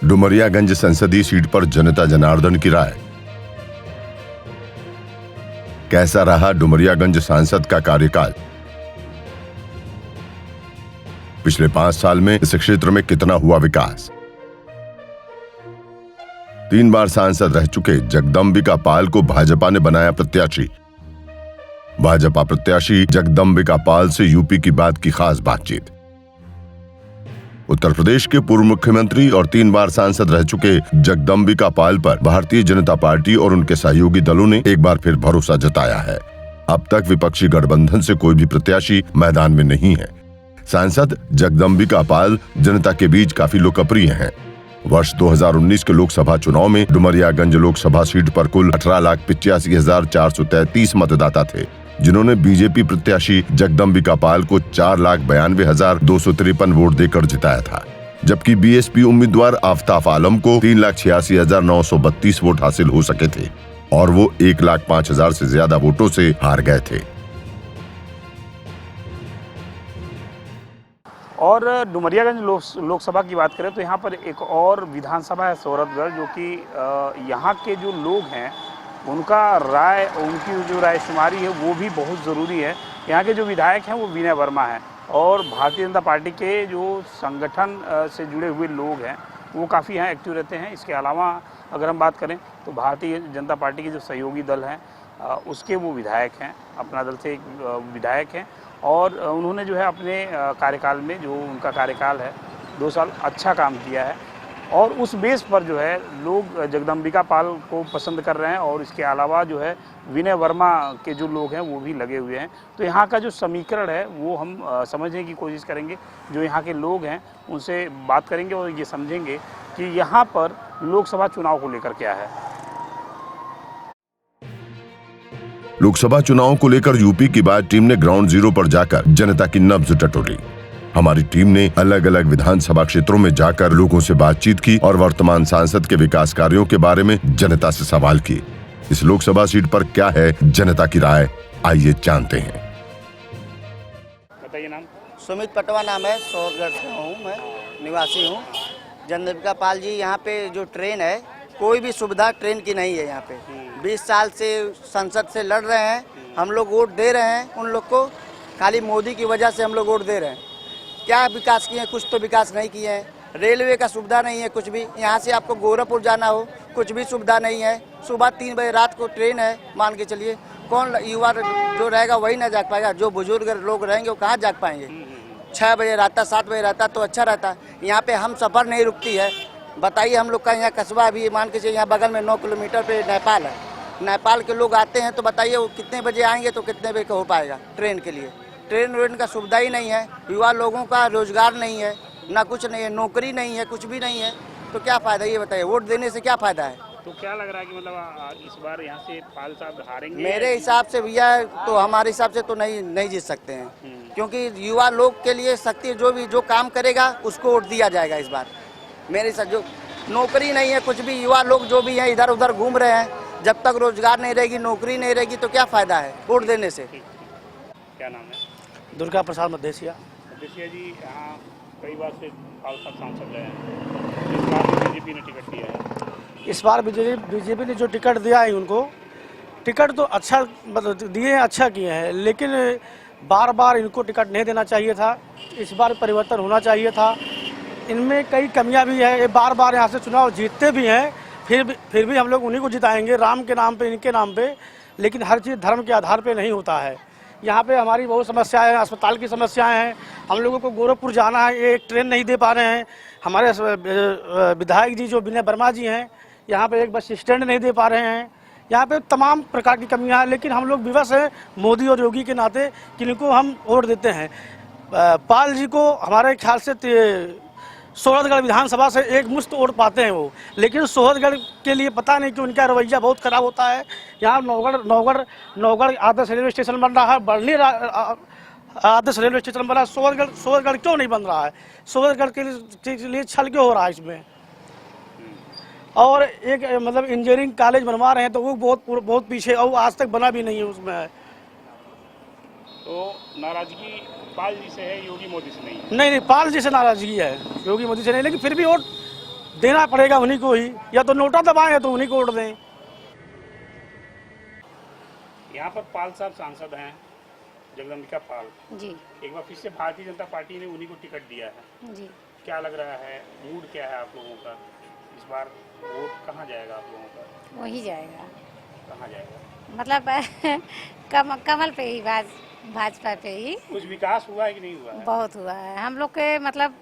डुमरियागंज संसदीय सीट पर जनता जनार्दन की राय। कैसा रहा डुमरियागंज सांसद का कार्यकाल? पिछले 5 साल में इस क्षेत्र में कितना हुआ विकास? 3 बार सांसद रह चुके जगदंबिका पाल को भाजपा ने बनाया प्रत्याशी। भाजपा प्रत्याशी जगदंबिका पाल से यूपी की बात की खास बातचीत। उत्तर प्रदेश के पूर्व मुख्यमंत्री और 3 बार सांसद रह चुके जगदंबिका पाल पर भारतीय जनता पार्टी और उनके सहयोगी दलों ने एक बार फिर भरोसा जताया है। अब तक विपक्षी गठबंधन से कोई भी प्रत्याशी मैदान में नहीं है। सांसद जगदंबिका पाल जनता के बीच काफी लोकप्रिय हैं। वर्ष 2019 के लोकसभा चुनाव में डुमरियागंज लोकसभा सीट पर कुल 18,85,433 मतदाता थे, जिन्होंने बीजेपी प्रत्याशी जगदंबिका पाल को 4,92,253 वोट देकर जिताया था, जबकि बीएसपी उम्मीदवार आफताब आलम को 3,86,932 वोट हासिल हो सके थे और वो 1,05,000 से ज्यादा वोटों से हार गए थे। और डुमरियागंज लोकसभा की बात करें तो यहाँ पर एक और विधानसभा है सोहरतगढ़, जो कि यहाँ के जो लोग हैं उनका राय, उनकी जो रायशुमारी है वो भी बहुत ज़रूरी है। यहाँ के जो विधायक हैं वो विनय वर्मा हैं और भारतीय जनता पार्टी के जो संगठन से जुड़े हुए लोग हैं वो काफ़ी यहाँ एक्टिव रहते हैं। इसके अलावा अगर हम बात करें तो भारतीय जनता पार्टी के जो सहयोगी दल हैं उसके वो विधायक हैं, अपना दल से एक विधायक हैं और उन्होंने जो है अपने कार्यकाल में, जो उनका कार्यकाल है 2 साल, अच्छा काम किया है और उस बेस पर जो है लोग जगदंबिका पाल को पसंद कर रहे हैं और इसके अलावा जो है विनय वर्मा के जो लोग हैं वो भी लगे हुए हैं। तो यहाँ का जो समीकरण है वो हम समझने की कोशिश करेंगे। जो यहाँ के लोग हैं उनसे बात करेंगे और ये समझेंगे कि यहाँ पर लोकसभा चुनाव को लेकर क्या है। लोकसभा चुनाव को लेकर यूपी की बात टीम ने ग्राउंड जीरो पर जाकर जनता की नब्ज टटोली। हमारी टीम ने अलग अलग विधानसभा क्षेत्रों में जाकर लोगों से बातचीत की और वर्तमान सांसद के विकास कार्यों के बारे में जनता से सवाल किए। इस लोकसभा सीट पर क्या है जनता की राय, आइए जानते हैं। बताइए नाम। सुमित पटवा नाम है, सोहरतगढ़ से हूँ, मैं निवासी हूँ। जगदंबिका पाल जी, यहाँ पे जो ट्रेन है कोई भी सुविधा ट्रेन की नहीं है। यहाँ पे 20 साल से संसद से लड़ रहे हैं, हम लोग वोट दे रहे हैं उन लोग को, खाली मोदी की वजह से हम लोग वोट दे रहे हैं। क्या विकास किए हैं? कुछ तो विकास नहीं किए हैं। रेलवे का सुविधा नहीं है कुछ भी। यहाँ से आपको गोरखपुर जाना हो कुछ भी सुविधा नहीं है। सुबह 3 बजे रात को ट्रेन है, मान के चलिए कौन युवा जो रहेगा वही ना जाग पाएगा। जो बुजुर्ग लोग रहेंगे वो कहाँ जाग पाएंगे। 6 बजे रहता, 7 बजे रहता तो अच्छा रहता। यहाँ पे हम सफ़र नहीं रुकती है। बताइए, हम लोग का यहाँ कस्बा भी मान के चलिए, यहाँ बगल में 9 किलोमीटर पे नेपाल है। नेपाल के लोग आते हैं तो बताइए वो कितने बजे आएंगे तो कितने बजे का हो पाएगा ट्रेन के लिए। ट्रेन का सुविधा ही नहीं है। युवा लोगों का रोजगार नहीं है, ना कुछ नहीं है, नौकरी नहीं है, कुछ भी नहीं है। तो क्या फ़ायदा, ये बताइए, वोट देने से क्या फ़ायदा है। तो क्या लग रहा है कि मतलब इस बार यहाँ से पाल साहब हारेंगे? मेरे हिसाब से भैया, तो हमारे हिसाब से तो नहीं जीत सकते हैं, क्योंकि युवा लोग के लिए शक्ति जो काम करेगा उसको वोट दिया जाएगा इस बार। मेरे साथ जो नौकरी नहीं है कुछ भी, युवा लोग जो भी हैं इधर उधर घूम रहे हैं। जब तक रोजगार नहीं रहेगी, नौकरी नहीं रहेगी तो क्या फ़ायदा है वोट देने से। क्या नाम है? दुर्गा प्रसाद मदेशिया। मदेशिया जी, यहाँ कई बार से पाल साहब सांसद रहे हैं, इस बार बीजेपी ने टिकट दिया है। इस बार बीजेपी ने जो टिकट दिया है, उनको टिकट तो अच्छा दिए हैं, अच्छा किए हैं, लेकिन बार बार इनको टिकट नहीं देना चाहिए था। इस बार परिवर्तन होना चाहिए था। इनमें कई कमियां भी है। ये बार बार यहाँ से चुनाव जीतते भी हैं, फिर भी हम लोग उन्हीं को जिताएंगे, राम के नाम पे, इनके नाम पे। लेकिन हर चीज़ धर्म के आधार पे नहीं होता है। यहाँ पे हमारी बहुत समस्याएं हैं, अस्पताल की समस्याएं हैं। हम लोगों को गोरखपुर जाना है, एक ट्रेन नहीं दे पा रहे हैं। हमारे विधायक जी जो विनय वर्मा जी हैं, यहाँ पे एक बस स्टैंड नहीं दे पा रहे हैं। यहाँ पे तमाम प्रकार की कमियां हैं, लेकिन हम लोग विवश हैं मोदी और योगी के नाते, किनको हम वोट देते हैं। पाल जी को हमारे ख्याल से सोहरतगढ़ विधानसभा से एक मुश्त वोट पाते हैं वो, लेकिन सोहरतगढ़ के लिए पता नहीं कि उनका रवैया बहुत खराब होता है। यहाँ नौगढ़ आदर्श रेलवे स्टेशन बन रहा है, बर्ली आदर्श रेलवे स्टेशन बन रहा है, सोहरतगढ़ क्यों नहीं बन रहा है? सोहरतगढ़ के लिए छल क्यों हो रहा है इसमें? और एक मतलब इंजीनियरिंग कॉलेज बनवा रहे हैं तो वो बहुत पीछे, और आज तक बना भी नहीं है उसमें। तो नाराजगी पाल जी से है, योगी मोदी से नहीं है? नहीं, पाल जी से नाराजगी है, योगी मोदी से नहीं। लेकिन फिर भी वोट देना पड़ेगा उन्हीं को ही, या तो नोटा दबाएं या तो उन्हीं को वोट दें। यहाँ पर पाल साहब सांसद हैं, जगदम्बिका पाल जी एक बार फिर से भारतीय जनता पार्टी ने उन्हीं को टिकट दिया है। जी। क्या लग रहा है, मूड क्या है आप लोगों का इस बार? वोट कहाँ जाएगा आप लोगों का? वही जाएगा, कहाँ जाएगा? मतलब कमल पे ही, भाजपा पे ही। कुछ विकास हुआ है कि नहीं हुआ है? बहुत हुआ है हम लोग के, मतलब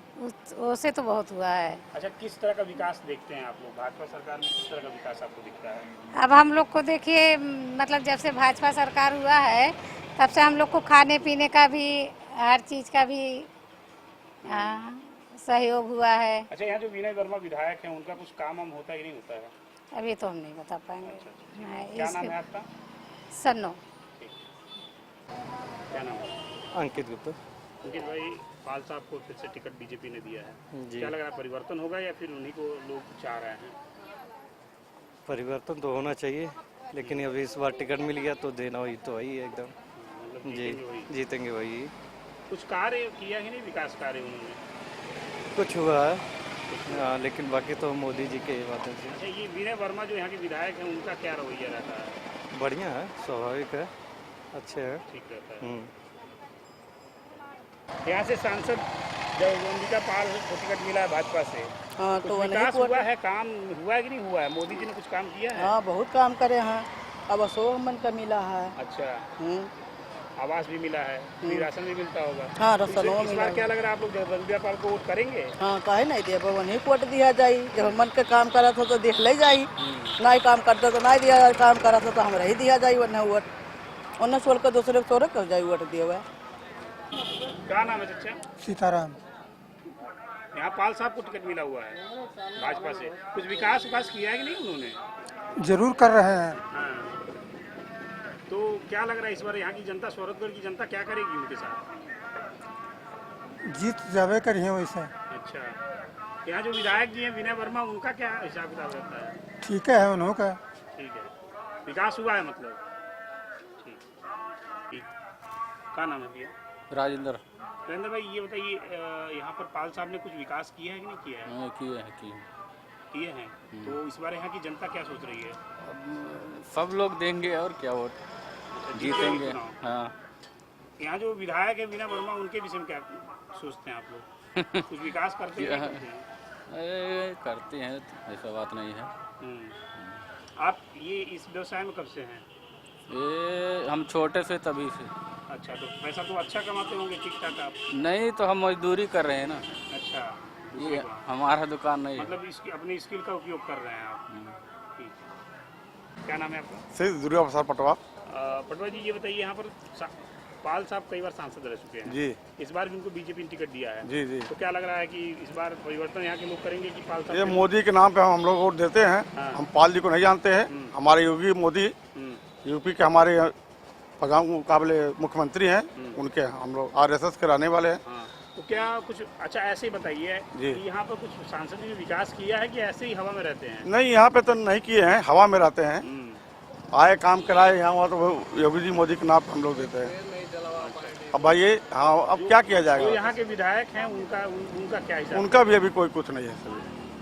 उससे तो बहुत हुआ है। अच्छा, किस तरह का विकास देखते हैं आप लोग? भाजपा सरकार में किस तरह का विकास आपको दिखता है? अब हम लोग को देखिए, मतलब जब से भाजपा सरकार हुआ है तब से हम लोग को खाने पीने का भी, हर चीज़ का भी सहयोग हुआ है। अच्छा, यहाँ जो विनय वर्मा विधायक हैं उनका कुछ काम वाम होता है कि नहीं होता है? अभी तो हम नहीं बता पाएंगे। क्या नाम है आपका? सन्नो। क्या नाम है? अंकित गुप्ता। अंकित भाई, पाल साहब को फिर से टिकट बीजेपी ने दिया है, जी। क्या लग रहा है, परिवर्तन होगा या फिर उन्हीं को लोग चाह रहे हैं? परिवर्तन तो होना चाहिए, लेकिन अभी इस बार टिकट मिल गया तो देना वही तो वही है एकदम। मतलब जी, जीतेंगे वही। जीतेंगे वही। कुछ कार्य किया ही नहीं, विकास कार्य उन्होंने? कुछ हुआ है, लेकिन बाकी तो मोदी जी के माध्यम से। अच्छा, ये विनय वर्मा जो यहाँ के विधायक हैं उनका क्या रवैया रहता है? बढ़िया है, स्वाभाविक है, अच्छे है। ठीक रहता है। यहाँ से सांसद जगदम्बिका पाल को टिकट मिला है भाजपा से। हाँ, कुछ तो विकास हुआ है, काम हुआ है कि नहीं हुआ है? मोदी जी ने कुछ काम किया है? हाँ, बहुत काम करे हैं। अब अशोक मन का मिला है। अच्छा, हम्म, आवास भी मिला है, फ्री राशन भी मिलता होगा। हाँ, तो राशनों इस मिला बार है। क्या लग रहा है, आप लोग जगदम्बिका पाल को वोट करेंगे? हाँ, काहे नहीं दे, वही वोट दिया जाई। जब मन के काम करा था तो देख ले जाई, नहीं काम करता तो नहीं दिया जाए, काम करा था तो हमरा ही दिया जाई। वरना वोट उन्हें छोड़ कर दूसरे को छोड़ कर जाई वोट दिए हुआ। क्या नाम है चाचा? सीताराम। यहाँ पाल साहब को टिकट मिला हुआ है भाजपा से, कुछ विकास किया है कि नहीं उन्होंने? जरूर कर रहे हैं। हाँ। तो क्या लग रहा है इस बार यहाँ की जनता, शौरतगढ़ की जनता क्या करेगी उनके साथ? जीत जावे करिए वैसे। अच्छा, यहाँ जो विधायक जी हैं विनय वर्मा, उनका क्या हिसाब किताब रहता है? ठीक है उन्हों का। ठीक है, विकास हुआ है मतलब? ठीक ठीक। क्या नाम है भैया? राजेंद्र। नरेंद्र भाई, ये बताइए, यहाँ पर पाल साहब ने कुछ विकास किया है कि नहीं किया है? किए हैं। तो इस बार यहाँ की जनता क्या सोच रही है? सब लोग देंगे और क्या वोट, अच्छा, जीतेंगे। चुनाव। हाँ, यहाँ जो विधायक है विनय वर्मा, उनके विषय में क्या सोचते हैं आप लोग? कुछ विकास करते हैं? करते हैं, ऐसा बात नहीं है। आप ये इस व्यवसाय में कब से हैं? ये हम छोटे से तभी से। अच्छा, तो पैसा तो अच्छा कमाते होंगे ठीक ठाक आप? नहीं तो हम मजदूरी कर रहे हैं ना, अच्छा, ये हमारा दुकान नहीं है। मतलब इसकी अपनी स्किल का उपयोग कर रहे हैं आप। ठीक है। क्या नाम है आपका? सही दुर्गा प्रसाद पटवा। पटवा जी, ये बताइए, यहाँ पर पाल साहब कई बार सांसद रह चुके हैं जी। इस बार भी उनको बीजेपी ने टिकट दिया है। जी जी। तो क्या लग रहा है कि इस बार परिवर्तन यहाँ के लोग करेंगे कि पाल साहब? ये मोदी के नाम पे हम लोग वोट देते हैं। हाँ। हम पाल जी को नहीं जानते हैं। हमारे योगी मोदी यूपी के हमारे प्रधान मुकाबले मुख्यमंत्री हैं, उनके हम लोग RSS के रहने वाले हैं। हाँ। तो क्या कुछ अच्छा ऐसे ही बताइए जी। कि यहाँ पर कुछ सांसद ने विकास किया है कि ऐसे ही हवा में रहते हैं? नहीं, यहाँ पे तो नहीं किए हैं, हवा में रहते हैं। आए काम कराए यहाँ, वहाँ तो योगी जी मोदी के नाम पे हम लोग देते हैं। अब भाई ये, हाँ, अब क्या किया तो जाएगा? यहाँ के विधायक हैं, उनका क्या हिसाब? उनका भी अभी कोई कुछ नहीं है,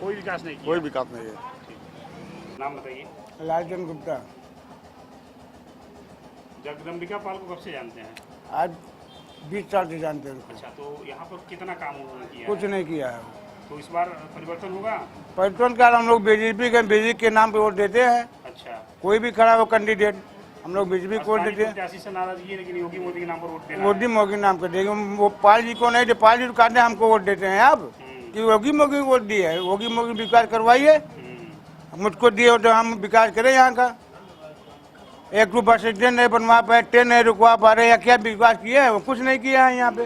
कोई विकास नहीं किया? कोई विकास नहीं है। नाम बताइए। लालचंद गुप्ता। जगदम्बिका पाल को कब से जानते हैं? आज 20 साल से जानते हैं। अच्छा, तो यहाँ पर कितना काम उन्होंने किया कुछ है? नहीं किया है। तो इस बार परिवर्तन होगा? परिवर्तन का हम लोग बीजेपी के नाम पे वोट देते हैं। अच्छा, कोई भी खड़ा हो कैंडिडेट, हम लोग बीजेपी को वोट देते हैं। प्रत्याशी से नाराजगी है, लेकिन योगी मोदी के नाम पर वोट देना है। मोदी मोदी नाम कर देंगे, वो पाल जी को नहीं दे, पाल जी को काटने हमको वोट देते हैं। अब कि योगी मोदी को वोट दिए है, योगी मोदी विकास करवाइए, मुझको दिए तो हम विकास करें यहाँ का। एक रुपया से ट्रेन नहीं बनवा पाए, ट्रेन नहीं रुकवा पा रहे, या क्या विकास किया है? वो कुछ नहीं किया है यहाँ पे।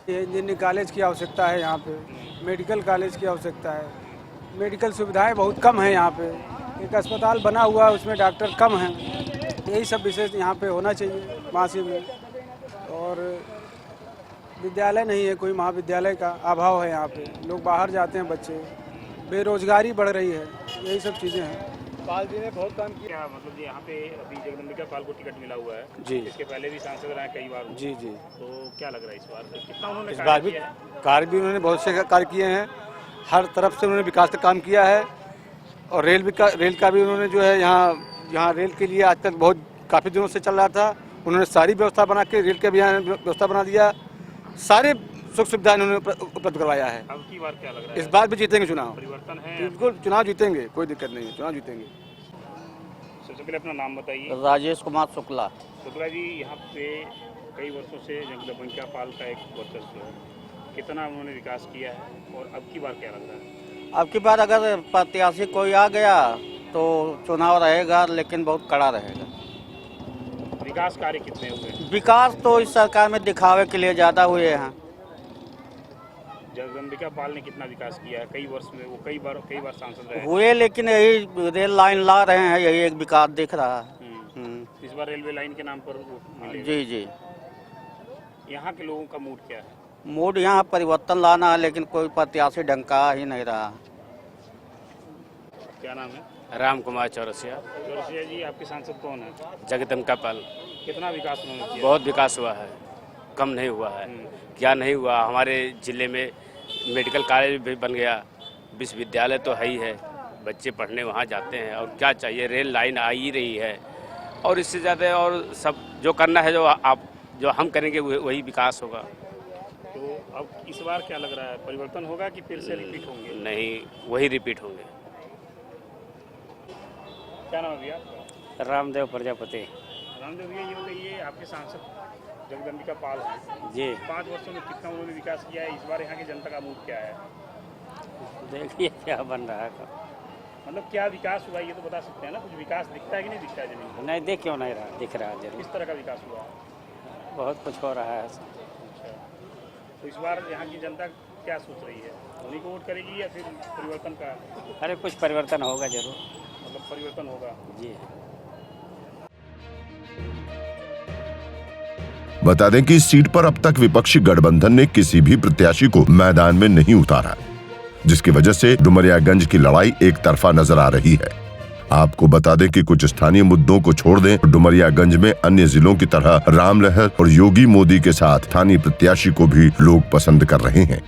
इंजीनियरिंग कॉलेज की आवश्यकता है यहाँ पे, मेडिकल कॉलेज की आवश्यकता है, मेडिकल सुविधाएं बहुत कम है यहाँ पे, एक अस्पताल बना हुआ है उसमें डॉक्टर कम हैं। यही सब विशेष यहाँ पे होना चाहिए मासी में। और विद्यालय नहीं है, कोई महाविद्यालय का अभाव है यहाँ पे, लोग बाहर जाते हैं बच्चे, बेरोजगारी बढ़ रही है, यही सब चीज़ें हैं। पाल जी ने बहुत काम किया। क्या मतलब यहाँ पे अभी जगदम्बिका पाल को टिकट मिला हुआ है जी इसके पहले भी सांसद रहे कई बार। जी जी। तो क्या लग रहा है इस बार कितना उन्होंने इस कार्य बार भी किया है? कार्य भी उन्होंने बहुत से कार्य किए हैं, हर तरफ से उन्होंने विकास का काम किया है। और रेल का भी उन्होंने जो है यहाँ रेल के लिए आज तक बहुत काफ़ी दिनों से चल रहा था, उन्होंने सारी व्यवस्था बना के रेल के भी यहाँ व्यवस्था बना दिया, सारे सुख सुविधाएं उन्होंने उपलब्ध करवाया है। अब की बार क्या लग रहा है? इस बार भी जीतेंगे चुनाव, परिवर्तन है? बिल्कुल चुनाव जीतेंगे, कोई दिक्कत नहीं है, चुनाव जीतेंगे। सबसे पहले अपना नाम बताइए। राजेश कुमार शुक्ला। शुक्ला जी, यहाँ पे कई वर्षों से जगदम्बिका पाल का एक वर्चस्व है, कितना उन्होंने विकास किया है और अब की बार क्या लग रहा है? अब की बार अगर प्रत्याशी कोई आ गया तो चुनाव रहेगा, लेकिन बहुत कड़ा रहेगा। विकास कार्य कितने हुए? विकास तो इस सरकार में दिखावे के लिए ज़्यादा हुए हैं। जगदम्बिका पाल ने कितना विकास किया है? कई वर्ष में वो कई बार सांसद रहे हुए, लेकिन यही रेल लाइन ला रहे हैं, यही एक विकास दिख रहा है। इस बार रेलवे लाइन के नाम पर वो मिलेगा। जी जी। यहाँ के लोगों का मूड क्या है? मूड यहाँ परिवर्तन लाना है, लेकिन कोई प्रत्याशी ढंग का ही नहीं रहा। क्या नाम है? राम कुमार चौरसिया। चौरसिया जी, आपके सांसद कौन है? जगदम्बिका पाल। कितना विकास उन्होंने किया? बहुत विकास हुआ है, कम नहीं हुआ है। क्या नहीं हुआ, हमारे जिले में मेडिकल कॉलेज भी बन गया, विश्वविद्यालय तो है ही है, बच्चे पढ़ने वहाँ जाते हैं। और क्या चाहिए, रेल लाइन आ ही रही है, और इससे ज़्यादा और सब जो करना है, जो हम करेंगे वही विकास होगा। तो अब इस बार क्या लग रहा है, परिवर्तन होगा कि फिर से रिपीट होंगे? नहीं, वही रिपीट होंगे। क्या नाम है भैया? रामदेव प्रजापति। रामदेव भैया, ये बताइए, आपके सांसद जगदम्बिका पाल हैं जी, 5 वर्षों में कितना उन्होंने विकास किया है? इस बार यहाँ की जनता का मूड क्या है? देखिए क्या बन रहा है। मतलब क्या विकास हुआ ये तो बता सकते हैं ना, कुछ विकास दिखता है कि नहीं दिखता है जमीन पर? नहीं, देख क्यों नहीं रहा, दिख रहा है जरूर, किस तरह का विकास हुआ है? बहुत कुछ हो रहा है। अच्छा, तो इस बार यहाँ की जनता क्या सोच रही है, उन्हीं को वोट करेगी या फिर परिवर्तन का? अरे कुछ परिवर्तन होगा जरूर। मतलब परिवर्तन होगा जी। बता दें कि इस सीट पर अब तक विपक्षी गठबंधन ने किसी भी प्रत्याशी को मैदान में नहीं उतारा, जिसकी वजह से डुमरियागंज की लड़ाई एक तरफा नजर आ रही है। आपको बता दें कि कुछ स्थानीय मुद्दों को छोड़ दें तो डुमरियागंज में अन्य जिलों की तरह रामलहर और योगी मोदी के साथ स्थानीय प्रत्याशी को भी लोग पसंद कर रहे हैं।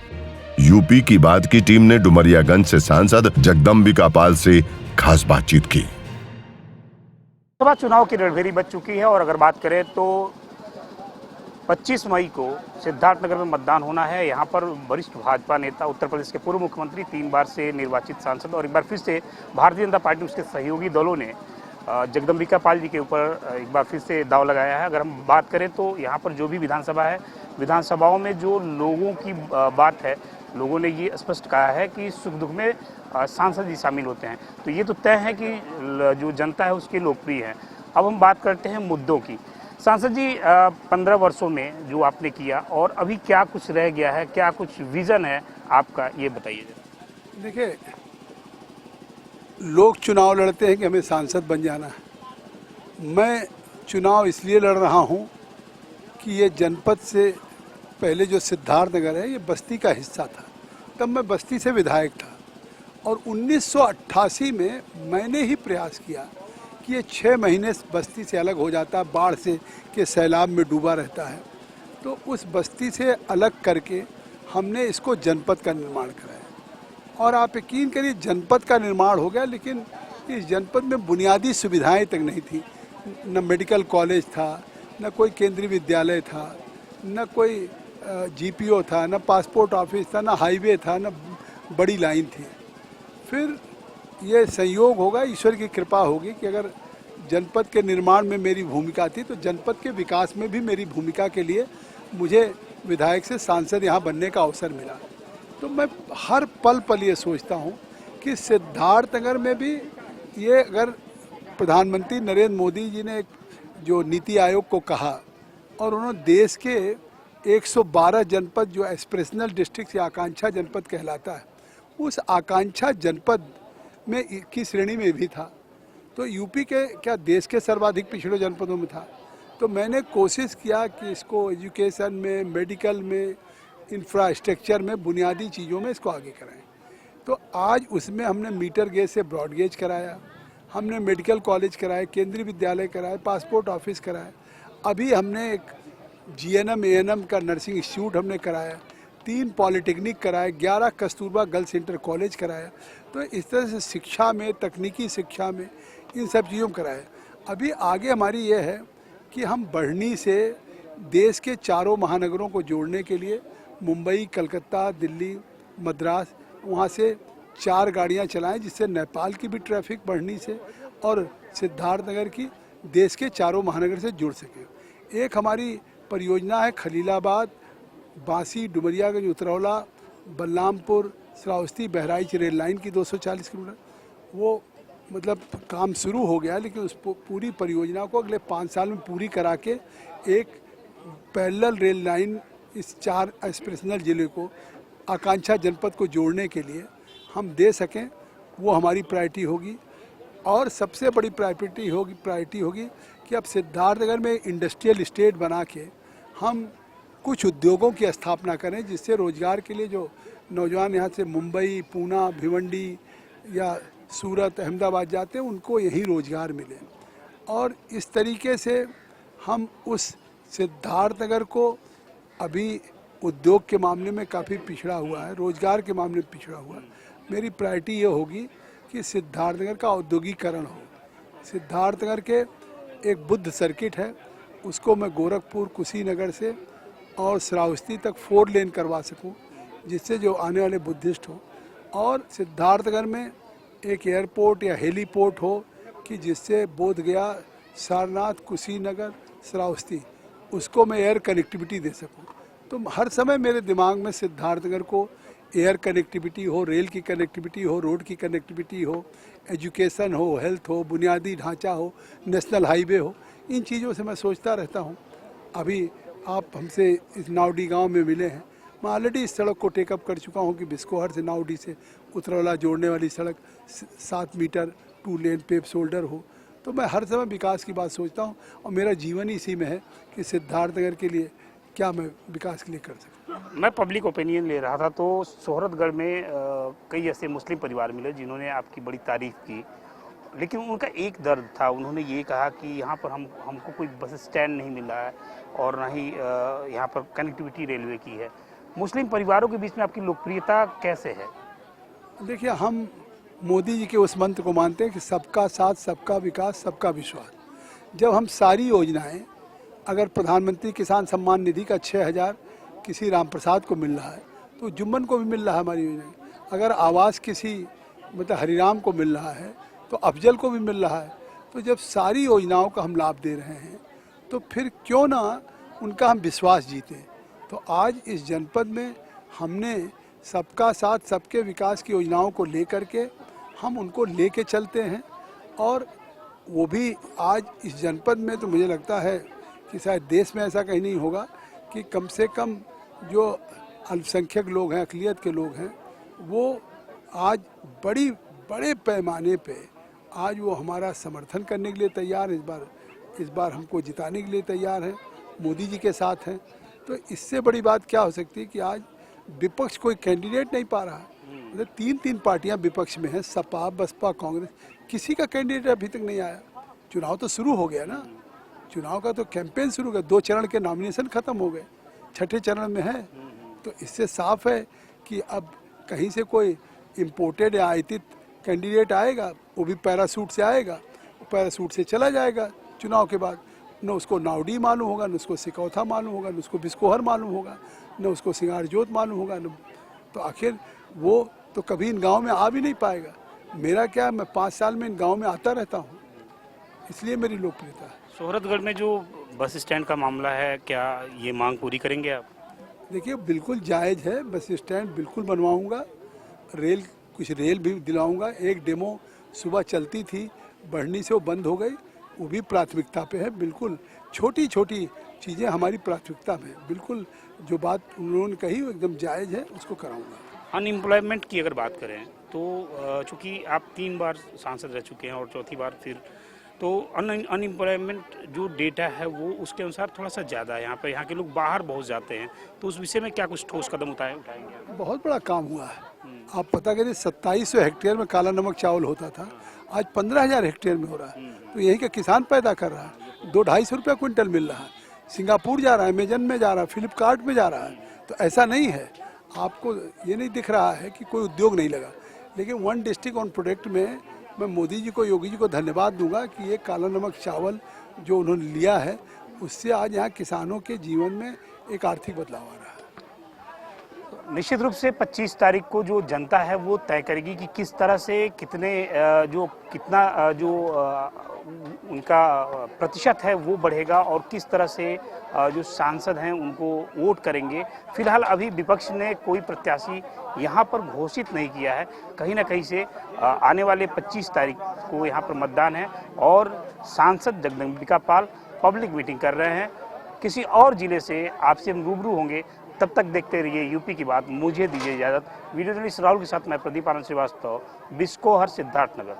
यूपी की बात की टीम ने डुमरियागंज से सांसद जगदम्बिका पाल से खास बातचीत की। लोकसभा चुनाव की रणभेरी बच चुकी है और अगर बात करें तो 25 मई को सिद्धार्थनगर में मतदान होना है। यहाँ पर वरिष्ठ भाजपा नेता, उत्तर प्रदेश के पूर्व मुख्यमंत्री, 3 बार से निर्वाचित सांसद और एक बार फिर से भारतीय जनता पार्टी उसके सहयोगी दलों ने जगदम्बिका पाल जी के ऊपर एक बार फिर से दांव लगाया है। अगर हम बात करें तो यहाँ पर जो भी विधानसभा है, विधानसभाओं में जो लोगों की बात है, लोगों ने ये स्पष्ट कहा है कि सुख दुख में सांसद जी शामिल होते हैं। तो ये तो तय है कि जो जनता है उसके लोकप्रिय है। अब हम बात करते हैं मुद्दों की। सांसद जी, 15 वर्षों में जो आपने किया और अभी क्या कुछ रह गया है, क्या कुछ विजन है आपका, ये बताइए। देखिए, लोग चुनाव लड़ते हैं कि हमें सांसद बन जाना है। मैं चुनाव इसलिए लड़ रहा हूं कि ये जनपद से पहले जो सिद्धार्थनगर है, ये बस्ती का हिस्सा था। तब मैं बस्ती से विधायक था और 1988 में मैंने ही प्रयास किया कि ये 6 महीने बस्ती से अलग हो जाता है, बाढ़ से के सैलाब में डूबा रहता है। तो उस बस्ती से अलग करके हमने इसको जनपद का निर्माण कराया और आप यकीन करिए जनपद का निर्माण हो गया, लेकिन इस जनपद में बुनियादी सुविधाएं तक नहीं थी। न मेडिकल कॉलेज था, न कोई केंद्रीय विद्यालय था, न कोई जीपीओ था, न पासपोर्ट ऑफिस था, न हाईवे था, न बड़ी लाइन थी। फिर ये संयोग होगा, ईश्वर की कृपा होगी कि अगर जनपद के निर्माण में मेरी भूमिका थी तो जनपद के विकास में भी मेरी भूमिका के लिए मुझे विधायक से सांसद यहाँ बनने का अवसर मिला। तो मैं हर पल पल ये सोचता हूँ कि सिद्धार्थनगर में भी ये अगर प्रधानमंत्री नरेंद्र मोदी जी ने जो नीति आयोग को कहा और उन्होंने देश के 112 जनपद जो एस्पिरेशनल डिस्ट्रिक्ट या आकांक्षा जनपद कहलाता है, उस आकांक्षा जनपद में की श्रेणी में भी था। तो यूपी के क्या देश के सर्वाधिक पिछड़े जनपदों में था। तो मैंने कोशिश किया कि इसको एजुकेशन में, मेडिकल में, इंफ्रास्ट्रक्चर में, बुनियादी चीज़ों में इसको आगे कराएं। तो आज उसमें हमने मीटर गेज से ब्रॉड गेज कराया, हमने मेडिकल कॉलेज कराए, केंद्रीय विद्यालय कराए, पासपोर्ट ऑफिस कराए। अभी हमने एक GNM ANM का नर्सिंग इंस्टीट्यूट हमने कराया, 3 पॉलिटेक्निक कराए, 11 कस्तूरबा गर्ल्स इंटर कॉलेज कराया। तो इस तरह से शिक्षा में, तकनीकी शिक्षा में, इन सब चीज़ों में कराया। अभी आगे हमारी ये है कि हम बढ़नी से देश के चारों महानगरों को जोड़ने के लिए मुंबई, कलकत्ता, दिल्ली, मद्रास, वहाँ से 4 गाड़ियाँ चलाएं, जिससे नेपाल की भी ट्रैफिक बढ़नी से और सिद्धार्थनगर की देश के चारों महानगर से जुड़ सके। एक हमारी परियोजना है खलीलाबाद, बांसी, डुमरियागंज, उतरौला, बलरामपुर, श्रावस्ती, बहराइच रेल लाइन की 240 किलोमीटर। वो मतलब काम शुरू हो गया, लेकिन उस पूरी परियोजना को अगले 5 साल में पूरी करा के एक पैरेलल रेल लाइन इस 4 एक्सप्रेशनल जिले को आकांक्षा जनपद को जोड़ने के लिए हम दे सकें, वो हमारी प्रायोरिटी होगी। और सबसे बड़ी प्रायोरिटी होगी कि अब सिद्धार्थनगर में इंडस्ट्रियल इस्टेट बना के हम कुछ उद्योगों की स्थापना करें, जिससे रोजगार के लिए जो नौजवान यहाँ से मुंबई, पूना, भिवंडी या सूरत, अहमदाबाद जाते हैं, उनको यहीं रोजगार मिले। और इस तरीके से हम उस सिद्धार्थनगर को अभी उद्योग के मामले में काफ़ी पिछड़ा हुआ है, रोजगार के मामले में पिछड़ा हुआ है। मेरी प्रायोरिटी ये होगी कि सिद्धार्थनगर का औद्योगिकरण हो। सिद्धार्थनगर के एक बुद्ध सर्किट है, उसको मैं गोरखपुर, कुशीनगर से और श्रावस्ती तक 4 लेन करवा सकूं, जिससे जो आने वाले बुद्धिस्ट हो। और सिद्धार्थनगर में एक एयरपोर्ट या हेलीपोर्ट हो कि जिससे बोधगया, सारनाथ, कुशीनगर, श्रावस्ती, उसको मैं एयर कनेक्टिविटी दे सकूं। तो हर समय मेरे दिमाग में सिद्धार्थनगर को एयर कनेक्टिविटी हो, रेल की कनेक्टिविटी हो, रोड की कनेक्टिविटी हो, एजुकेशन हो, हेल्थ हो, बुनियादी ढांचा हो, नेशनल हाईवे हो, इन चीज़ों से मैं सोचता रहता हूँ। अभी आप हमसे इस नावडी गांव में मिले हैं, मैं ऑलरेडी इस सड़क को टेकअप कर चुका हूँ कि बिस्कोहर से नावडी से उतरौला जोड़ने वाली सड़क 7 मीटर 2 लेन पेव शोल्डर हो। तो मैं हर समय विकास की बात सोचता हूँ और मेरा जीवन ही इसी में है कि सिद्धार्थनगर के लिए क्या मैं विकास के लिए कर सकता हूँ। मैं पब्लिक ओपिनियन ले रहा था, तो सोहरतगढ़ में कई ऐसे मुस्लिम परिवार मिले जिन्होंने आपकी बड़ी तारीफ की, लेकिन उनका एक दर्द था। उन्होंने ये कहा कि यहाँ पर हमको कोई बस स्टैंड नहीं मिल रहा है और ना ही यहाँ पर कनेक्टिविटी रेलवे की है। मुस्लिम परिवारों के बीच में आपकी लोकप्रियता कैसे है? देखिए, हम मोदी जी के उस मंत्र को मानते हैं कि सबका साथ, सबका विकास, सबका विश्वास। जब हम सारी योजनाएं, अगर प्रधानमंत्री किसान सम्मान निधि का 6,000 किसी राम प्रसाद को मिल रहा है, तो जुम्मन को भी मिल रहा है हमारी योजना। अगर आवास किसी मतलब हरिराम को मिल रहा है, तो अफजल को भी मिल रहा है। तो जब सारी योजनाओं का हम लाभ दे रहे हैं, तो फिर क्यों ना उनका हम विश्वास जीतें। तो आज इस जनपद में हमने सबका साथ, सबके विकास की योजनाओं को लेकर के हम उनको लेके चलते हैं। और वो भी आज इस जनपद में, तो मुझे लगता है कि शायद देश में ऐसा कहीं नहीं होगा कि कम से कम जो अल्पसंख्यक लोग हैं, अक़लियत के लोग हैं, वो आज बड़े पैमाने पे आज वो हमारा समर्थन करने के लिए तैयार है। इस बार हमको जिताने के लिए तैयार हैं, मोदी जी के साथ हैं। तो इससे बड़ी बात क्या हो सकती है कि आज विपक्ष कोई कैंडिडेट नहीं पा रहा है। मतलब 3 पार्टियां विपक्ष में हैं, सपा, बसपा, कांग्रेस, किसी का कैंडिडेट अभी तक नहीं आया। चुनाव तो शुरू हो गया ना, चुनाव का तो कैंपेन शुरू हो गया, 2 चरण के नॉमिनेशन खत्म हो गए, 6ठे चरण में है। तो इससे साफ है कि अब कहीं से कोई इम्पोर्टेड या आयातित कैंडिडेट आएगा, वो भी पैरासूट से आएगा, पैरासूट से चला जाएगा चुनाव के बाद। न उसको नावडी मालूम होगा, न उसको सिकौथा मालूम होगा, न उसको बिस्कोहर मालूम होगा, न उसको सिंगारजोत मालूम होगा, न तो आखिर वो तो कभी इन गांव में आ भी नहीं पाएगा। मेरा क्या, मैं 5 साल में इन गांव में आता रहता हूं, इसलिए मेरी लोकप्रियता है। सोहरतगढ़ में जो बस स्टैंड का मामला है, क्या ये मांग पूरी करेंगे आप? देखिए, बिल्कुल जायज़ है, बस स्टैंड बिल्कुल बनवाऊँगा, कुछ रेल भी दिलाऊँगा। एक डेमो सुबह चलती थी, बढ़नी से वो बंद हो गई, वो भी प्राथमिकता पे है। बिल्कुल छोटी छोटी चीज़ें हमारी प्राथमिकता में, बिल्कुल जो बात उन्होंने कही वो एकदम जायज़ है, उसको कराऊंगा। अनएम्प्लॉयमेंट की अगर बात करें तो चूँकि आप 3 बार सांसद रह चुके हैं और चौथी बार फिर, तो अनएम्प्लॉयमेंट जो डेटा है वो उसके अनुसार थोड़ा सा ज़्यादा है यहाँ पर। यहाँ के लोग बाहर बहुत जाते हैं, तो उस विषय में क्या कुछ ठोस कदम उठाएंगे? बहुत बड़ा काम हुआ है। आप पता करिए 2700 हेक्टेयर में काला नमक चावल होता था, आज 15,000 हेक्टेयर में हो रहा है। तो यही का किसान पैदा कर रहा है, 200-250 रुपया क्विंटल मिल रहा है। सिंगापुर जा रहा है, अमेजन में जा रहा है, फ्लिपकार्ट में जा रहा है। तो ऐसा नहीं है, आपको ये नहीं दिख रहा है कि कोई उद्योग नहीं लगा। लेकिन वन डिस्ट्रिक्ट वन प्रोडक्ट में मैं मोदी जी को, योगी जी को धन्यवाद दूंगा कि ये काला नमक चावल जो उन्होंने लिया है, उससे आज यहाँ किसानों के जीवन में एक आर्थिक बदलाव आ रहा है। निश्चित रूप से 25 तारीख को जो जनता है वो तय करेगी कि किस तरह से कितना उनका प्रतिशत है वो बढ़ेगा और किस तरह से जो सांसद हैं उनको वोट करेंगे। फिलहाल अभी विपक्ष ने कोई प्रत्याशी यहाँ पर घोषित नहीं किया है। कहीं ना कहीं से आने वाले 25 तारीख को यहाँ पर मतदान है और सांसद जगदम्बिका पाल पब्लिक मीटिंग कर रहे हैं। किसी और जिले से आपसे हम रूबरू होंगे, तब तक देखते रहिए यूपी की बात। मुझे दीजिए इजाजत। वीडियो जर्नलिस्ट राहुल के साथ मैं प्रदीप आनंद श्रीवास्तव, बिस्कोहर, सिद्धार्थनगर।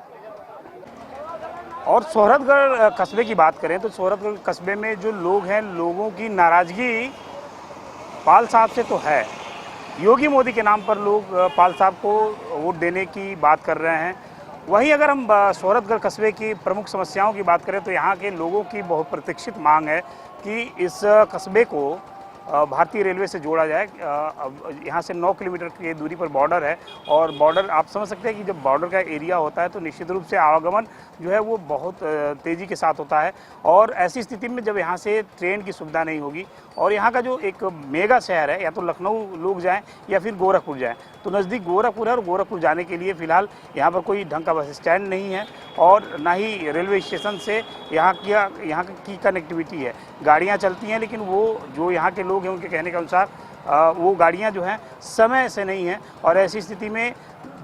और सोहरतगढ़ कस्बे की बात करें तो सोहरतगढ़ कस्बे में जो लोग हैं, लोगों की नाराजगी पाल साहब से तो है। योगी मोदी के नाम पर लोग पाल साहब को वोट देने की बात कर रहे हैं। वहीं अगर हम सोहरतगढ़ कस्बे की प्रमुख समस्याओं की बात करें तो यहाँ के लोगों की बहुत प्रतीक्षित मांग है कि इस कस्बे को भारतीय रेलवे से जोड़ा जाए। यहाँ से 9 किलोमीटर की दूरी पर बॉर्डर है और बॉर्डर आप समझ सकते हैं कि जब बॉर्डर का एरिया होता है तो निश्चित रूप से आवागमन जो है वो बहुत तेज़ी के साथ होता है। और ऐसी स्थिति में जब यहाँ से ट्रेन की सुविधा नहीं होगी और यहाँ का जो एक मेगा शहर है, या तो लखनऊ लोग जाएं या फिर गोरखपुर जाएं, तो नज़दीक गोरखपुर है और गोरखपुर जाने के लिए फ़िलहाल यहाँ पर कोई ढंग का बस स्टैंड नहीं है और ना ही रेलवे स्टेशन से यहाँ की कनेक्टिविटी है। गाड़ियाँ चलती हैं लेकिन वो जो यहाँ के लोग हैं उनके कहने के अनुसार वो गाड़ियाँ जो हैं समय से नहीं हैं। और ऐसी स्थिति में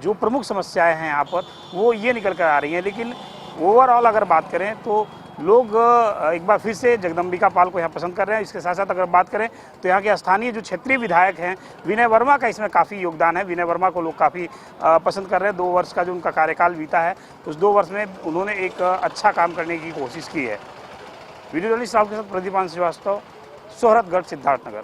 जो प्रमुख समस्याएं हैं यहाँ पर वो ये निकल कर आ रही हैं। लेकिन ओवरऑल अगर बात करें तो लोग एक बार फिर से जगदम्बिका पाल को यहाँ पसंद कर रहे हैं। इसके साथ साथ अगर बात करें तो यहाँ के स्थानीय जो क्षेत्रीय विधायक हैं विनय वर्मा का इसमें काफ़ी योगदान है। विनय वर्मा को लोग काफ़ी पसंद कर रहे हैं। 2 वर्ष का जो उनका कार्यकाल बीता है उस 2 वर्ष में उन्होंने एक अच्छा काम करने की कोशिश की है। वीडियो जर्नलिस्ट साहब के साथ प्रदीप आनंद श्रीवास्तव, सोहरतगढ़, सिद्धार्थनगर।